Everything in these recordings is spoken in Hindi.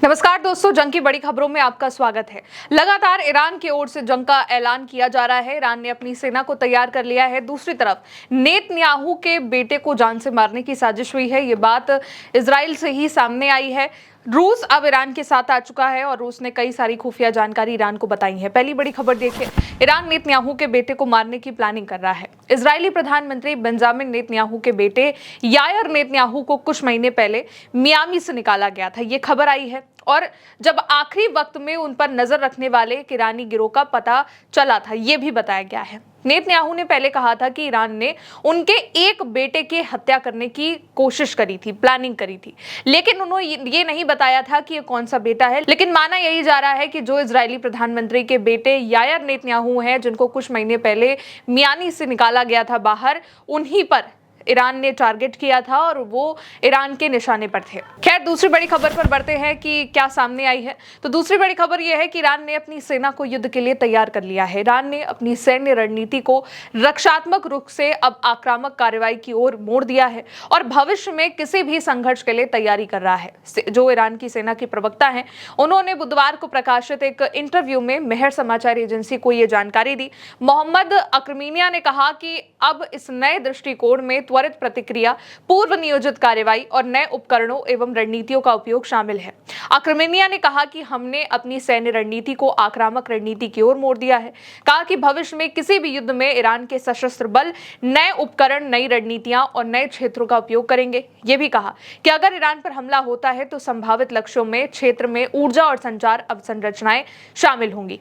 नमस्कार दोस्तों, जंग की बड़ी खबरों में आपका स्वागत है। लगातार ईरान की ओर से जंग का ऐलान किया जा रहा है। ईरान ने अपनी सेना को तैयार कर लिया है। दूसरी तरफ नेतन्याहू के बेटे को जान से मारने की साजिश हुई है। ये बात इजराइल से ही सामने आई है। रूस अब ईरान के साथ आ चुका है और रूस ने कई सारी खुफिया जानकारी ईरान को बताई है। पहली बड़ी खबर देखिए, ईरान नेतन्याहू के बेटे को मारने की प्लानिंग कर रहा है। इजरायली प्रधानमंत्री बेंजामिन नेतन्याहू के बेटे यायर नेतन्याहू को कुछ महीने पहले मियामी से निकाला गया था, ये खबर आई है। और जब आखिरी वक्त में उन पर नजर रखने वाले एक ईरानी गिरोह का पता चला था, यह भी बताया गया है। नेतन्याहू ने पहले कहा था कि ईरान ने उनके एक बेटे की हत्या करने की कोशिश करी थी, प्लानिंग करी थी, लेकिन उन्होंने ये नहीं बताया था कि ये कौन सा बेटा है। लेकिन माना यही जा रहा है कि जो इजरायली प्रधानमंत्री के बेटे यायर नेतन्याहू हैं, जिनको कुछ महीने पहले मियामी से निकाला गया था बाहर, उन्हीं पर ईरान ने टारगेट किया था और वो ईरान के निशाने पर थे। खैर, दूसरी बड़ी खबर पर बढ़ते हैं कि क्या सामने आई है। तो दूसरी बड़ी खबर यह है कि ईरान ने अपनी सेना को युद्ध के लिए तैयार कर लिया है। ईरान ने अपनी सैन्य रणनीति को रक्षात्मक रुख से अब आक्रामक कार्रवाई की ओर मोड़ दिया है और भविष्य में किसी भी संघर्ष के लिए तैयारी कर रहा है। जो ईरान की सेना की प्रवक्ता है, उन्होंने बुधवार को प्रकाशित एक इंटरव्यू में मेहर समाचार एजेंसी को यह जानकारी दी। मोहम्मद अक्रमीनिया ने कहा कि अब इस नए दृष्टिकोण में त्वरित प्रतिक्रिया, पूर्व नियोजित कार्रवाई और नए उपकरणों एवं रणनीतियों का उपयोग शामिल है। आक्रमणिया ने कहा कि हमने अपनी सैन्य रणनीति को आक्रामक रणनीति की ओर मोड़ दिया है। कहा कि भविष्य में किसी भी युद्ध में ईरान के सशस्त्र बल नए उपकरण, नई रणनीतियां और नए क्षेत्रों का उपयोग करेंगे। यह भी कहा कि अगर ईरान पर हमला होता है तो संभावित लक्ष्यों में क्षेत्र में ऊर्जा और संचार अवसंरचनाएं शामिल होंगी।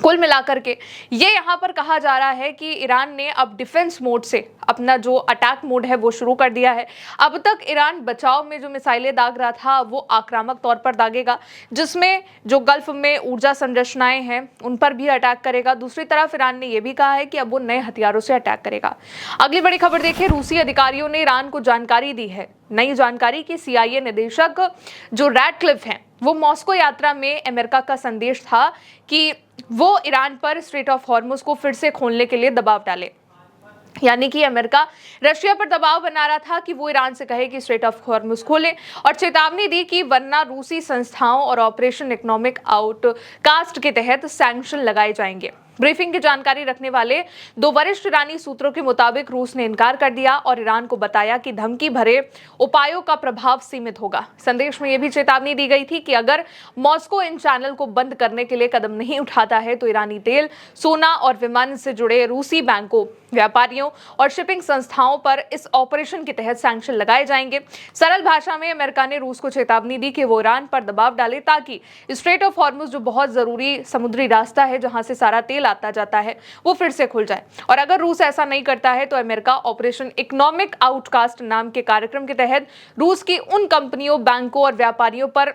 कुल मिलाकर के ये यहाँ पर कहा जा रहा है कि ईरान ने अब डिफेंस मोड से अपना जो अटैक मोड है वो शुरू कर दिया है। अब तक ईरान बचाव में जो मिसाइलें दाग रहा था वो आक्रामक तौर पर दागेगा, जिसमें जो गल्फ में ऊर्जा संरचनाएं हैं उन पर भी अटैक करेगा। दूसरी तरफ ईरान ने यह भी कहा है कि अब वो नए हथियारों से अटैक करेगा। अगली बड़ी खबर देखिए, रूसी अधिकारियों ने ईरान को जानकारी दी है। नई जानकारी की CIA निदेशक जो रैटक्लिफ हैं, वो मॉस्को यात्रा में अमेरिका का संदेश था कि वो ईरान पर स्ट्रेट ऑफ हॉर्मुज को फिर से खोलने के लिए दबाव डाले। यानी कि अमेरिका रशिया पर दबाव बना रहा था कि वो ईरान से कहे कि स्ट्रेट ऑफ हॉर्मुज खोले, और चेतावनी दी कि वरना रूसी संस्थाओं और ऑपरेशन इकोनॉमिक आउटकास्ट के तहत सैंक्शन लगाए जाएंगे। ब्रीफिंग की जानकारी रखने वाले दो वरिष्ठ ईरानी सूत्रों के मुताबिक रूस ने इनकार कर दिया और ईरान को बताया कि धमकी भरे उपायों का प्रभाव सीमित होगा। संदेश में यह भी चेतावनी दी गई थी कि अगर मॉस्को इन चैनल को बंद करने के लिए कदम नहीं उठाता है तो ईरानी तेल, सोना और विमान से जुड़े रूसी बैंकों, व्यापारियों और शिपिंग संस्थाओं पर इस ऑपरेशन के तहत सैंक्शन लगाए जाएंगे। सरल भाषा में अमेरिका ने रूस को चेतावनी दी कि वो ईरान पर दबाव डाले ताकि स्ट्रेट ऑफ हॉर्मुज, जो बहुत जरूरी समुद्री रास्ता है जहां से सारा तेल आता जाता है, वो फिर से खुल जाए। और अगर रूस ऐसा नहीं करता है तो अमेरिका ऑपरेशन इकोनॉमिक आउटकास्ट नाम के कार्यक्रम के तहत रूस की उन कंपनियों, बैंकों और व्यापारियों पर,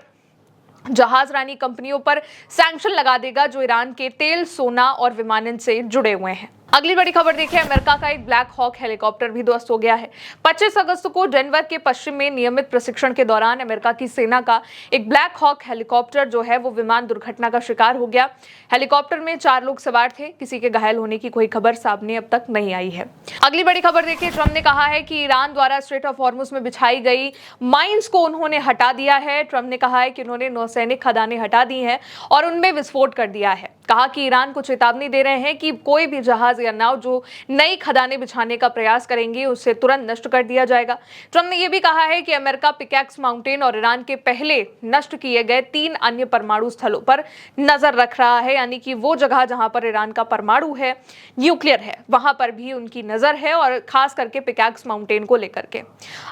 जहाजरानी कंपनियों पर सैंक्शन लगा देगा जो ईरान के तेल, सोना और विमानन से जुड़े हुए हैं। अगली बड़ी खबर देखिए, अमेरिका का एक ब्लैक हॉक हेलीकॉप्टर भी ध्वस्त हो गया है। 25 अगस्त को डेनवर के पश्चिम में नियमित प्रशिक्षण के दौरान अमेरिका की सेना का एक ब्लैक हॉक हेलीकॉप्टर जो है वो विमान दुर्घटना का शिकार हो गया। हेलीकॉप्टर में 4 लोग सवार थे। किसी के घायल होने की कोई खबर सामने अब तक नहीं आई है। अगली बड़ी खबर देखिए, ट्रंप ने कहा है कि ईरान द्वारा स्ट्रेट ऑफ हॉर्मुज में बिछाई गई माइंस को उन्होंने हटा दिया है। ट्रंप ने कहा है कि उन्होंने नौसैनिक खदानें हटा दी हैं और उनमें विस्फोट कर दिया है। कहा कि ईरान को चेतावनी दे रहे हैं कि कोई भी जहाज या नाव जो नई खदानें बिछाने का प्रयास करेंगे उसे तुरंत नष्ट कर दिया जाएगा। ट्रंप ने यह भी कहा है कि अमेरिका पिकैक्स माउंटेन और ईरान के पहले नष्ट किए गए 3 अन्य परमाणु स्थलों पर नजर रख रहा है, यानी कि वो जगह जहां पर ईरान का परमाणु है, न्यूक्लियर है, वहां पर भी उनकी नजर है, और खास करके पिकैक्स माउंटेन को लेकर के।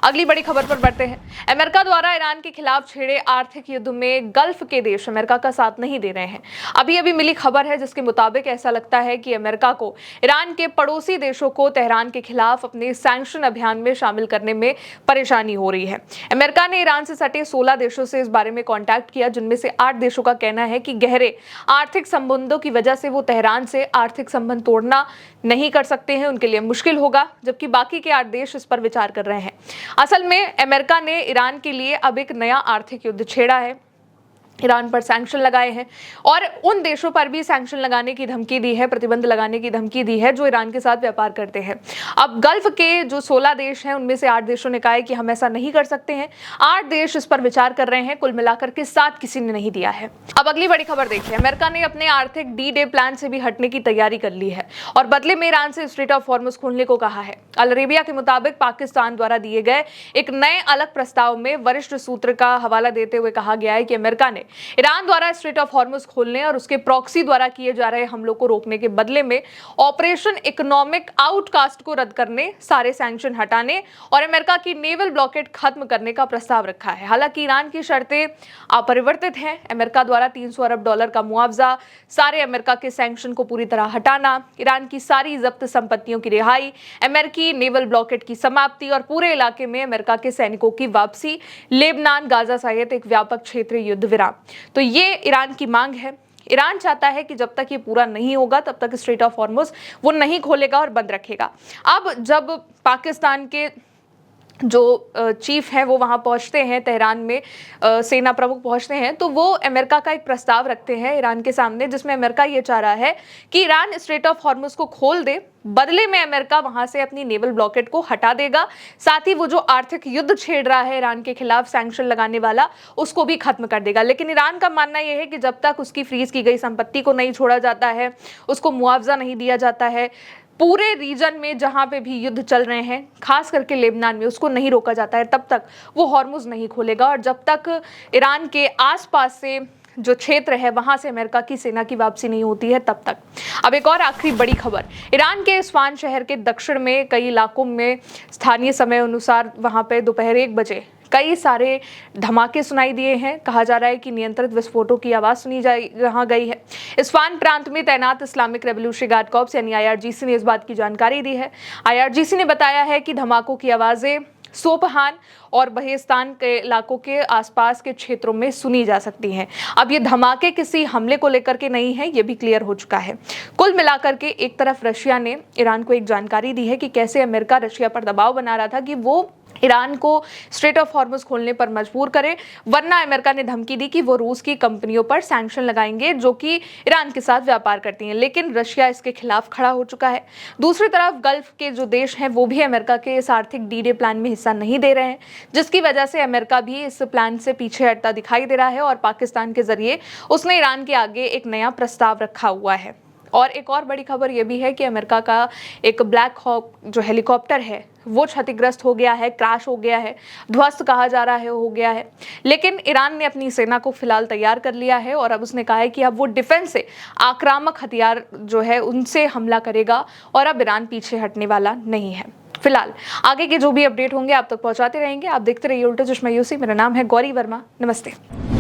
अगली बड़ी खबर पर बढ़ते हैं। अमेरिका द्वारा ईरान के खिलाफ छेड़े आर्थिक युद्ध में गल्फ के देश अमेरिका का साथ नहीं दे रहे हैं। अभी अभी मिली खबर है जिसके मुताबिक ऐसा लगता है कि अमेरिका को ईरान के पड़ोसी देशों को तेहरान के खिलाफ अपने सैंक्शन अभियान में शामिल करने में परेशानी हो रही है। अमेरिका ने ईरान से सटे 16 देशों से इस बारे में कांटेक्ट किया, जिनमें से 8 देशों का कहना है कि गहरे आर्थिक संबंधों की वजह से वो तेहरान से आर्थिक संबंध तोड़ना नहीं कर सकते हैं, उनके लिए मुश्किल होगा, जबकि बाकी के 8 देश इस पर विचार कर रहे हैं। असल में अमेरिका ने ईरान के लिए अब एक नया आर्थिक युद्ध छेड़ा है। ईरान पर सैंक्शन लगाए हैं और उन देशों पर भी सैंक्शन लगाने की धमकी दी है, प्रतिबंध लगाने की धमकी दी है जो ईरान के साथ व्यापार करते हैं। अब गल्फ के जो 16 देश हैं उनमें से 8 देशों ने कहा है कि हम ऐसा नहीं कर सकते हैं। 8 देश इस पर विचार कर रहे हैं, कुल मिलाकर के 7 किसी ने नहीं दिया है। अब अगली बड़ी खबर देखिए, अमेरिका ने अपने आर्थिक डी-डे प्लान से भी हटने की तैयारी कर ली है और बदले में ईरान से स्ट्रेट ऑफ हॉर्मुज खोलने को कहा है। अल अरेबिया के मुताबिक पाकिस्तान द्वारा दिए गए एक नए अलग प्रस्ताव में वरिष्ठ सूत्र का हवाला देते हुए कहा गया है कि अमेरिका ने ईरान द्वारा स्ट्रेट ऑफ हॉर्मुज खोलने और उसके प्रॉक्सी द्वारा किए जा रहे हमलों को रोकने के बदले में ऑपरेशन इकोनॉमिक आउटकास्ट को रद्द करने, सारे सैंक्शन हटाने और अमेरिका की नेवल ब्लॉकेड खत्म करने का प्रस्ताव रखा है। हालांकि ईरान की शर्तें अपरिवर्तित हैं। अमेरिका द्वारा $300 अरब का मुआवजा, सारे अमेरिका के सैंक्शन को पूरी तरह हटाना, ईरान की सारी जब्त संपत्तियों की रिहाई, अमेरिकी नेवल ब्लॉकेड की समाप्ति और पूरे इलाके में अमेरिका के सैनिकों की वापसी, लेबनान, गाजा सहित एक व्यापक क्षेत्रीय युद्ध विराम। तो ये ईरान की मांग है। ईरान चाहता है कि जब तक ये पूरा नहीं होगा तब तक स्ट्रेट ऑफ हॉर्मुज वो नहीं खोलेगा और बंद रखेगा। अब जब पाकिस्तान के जो चीफ हैं वो वहाँ पहुँचते हैं, तेहरान में सेना प्रमुख पहुँचते हैं, तो वो अमेरिका का एक प्रस्ताव रखते हैं ईरान के सामने, जिसमें अमेरिका ये चाह रहा है कि ईरान स्ट्रेट ऑफ हॉर्मुज को खोल दे, बदले में अमेरिका वहां से अपनी नेवल ब्लॉकेड को हटा देगा, साथ ही वो जो आर्थिक युद्ध छेड़ रहा है ईरान के खिलाफ सैंक्शन लगाने वाला, उसको भी खत्म कर देगा। लेकिन ईरान का मानना यह है कि जब तक उसकी फ्रीज की गई संपत्ति को नहीं छोड़ा जाता है, उसको मुआवजा नहीं दिया जाता है, पूरे रीजन में जहां पे भी युद्ध चल रहे हैं, खास करके लेबनान में, उसको नहीं रोका जाता है, तब तक वो हॉर्मुज नहीं खोलेगा। और जब तक ईरान के आसपास से जो क्षेत्र है वहां से अमेरिका की सेना की वापसी नहीं होती है तब तक। अब एक और आखिरी बड़ी खबर, ईरान के इस्फहान शहर के दक्षिण में कई इलाकों में स्थानीय समय अनुसार वहां पे दोपहर 1 बजे कई सारे धमाके सुनाई दिए हैं। कहा जा रहा है कि नियंत्रित विस्फोटों की आवाज सुनी गई है। इस्फहान प्रांत में तैनात इस्लामिक रेवोल्यूशनरी गार्ड कॉर्प्स यानी IRGC ने इस बात की जानकारी दी है। IRGC ने बताया है कि धमाकों की आवाजें सोपहान और बहेस्तान के इलाकों के आसपास के क्षेत्रों में सुनी जा सकती हैं। अब ये धमाके किसी हमले को लेकर के नहीं है, ये भी क्लियर हो चुका है। कुल मिलाकर के एक तरफ रशिया ने ईरान को एक जानकारी दी है कि कैसे अमेरिका रशिया पर दबाव बना रहा था कि वो ईरान को स्ट्रेट ऑफ हॉर्मुज खोलने पर मजबूर करे, वरना अमेरिका ने धमकी दी कि वो रूस की कंपनियों पर सैंक्शन लगाएंगे जो कि ईरान के साथ व्यापार करती हैं। लेकिन रशिया इसके खिलाफ खड़ा हो चुका है। दूसरी तरफ गल्फ के जो देश हैं वो भी अमेरिका के इस आर्थिक डी-डे प्लान में हिस्सा नहीं दे रहे हैं, जिसकी वजह से अमेरिका भी इस प्लान से पीछे हटता दिखाई दे रहा है और पाकिस्तान के जरिए उसने ईरान के आगे एक नया प्रस्ताव रखा हुआ है। और एक और बड़ी खबर यह भी है कि अमेरिका का एक ब्लैक हॉक जो हेलीकॉप्टर है वो क्षतिग्रस्त हो गया है, क्रैश हो गया है, ध्वस्त कहा जा रहा है हो गया है। लेकिन ईरान ने अपनी सेना को फिलहाल तैयार कर लिया है और अब उसने कहा है कि अब वो डिफेंस से आक्रामक हथियार जो है उनसे हमला करेगा और अब ईरान पीछे हटने वाला नहीं है। फिलहाल आगे के जो भी अपडेट होंगे आप तक पहुंचाते रहेंगे। आप देखते रहिए उल्टा चश्मा यूसी। मेरा नाम है गौरी वर्मा। नमस्ते।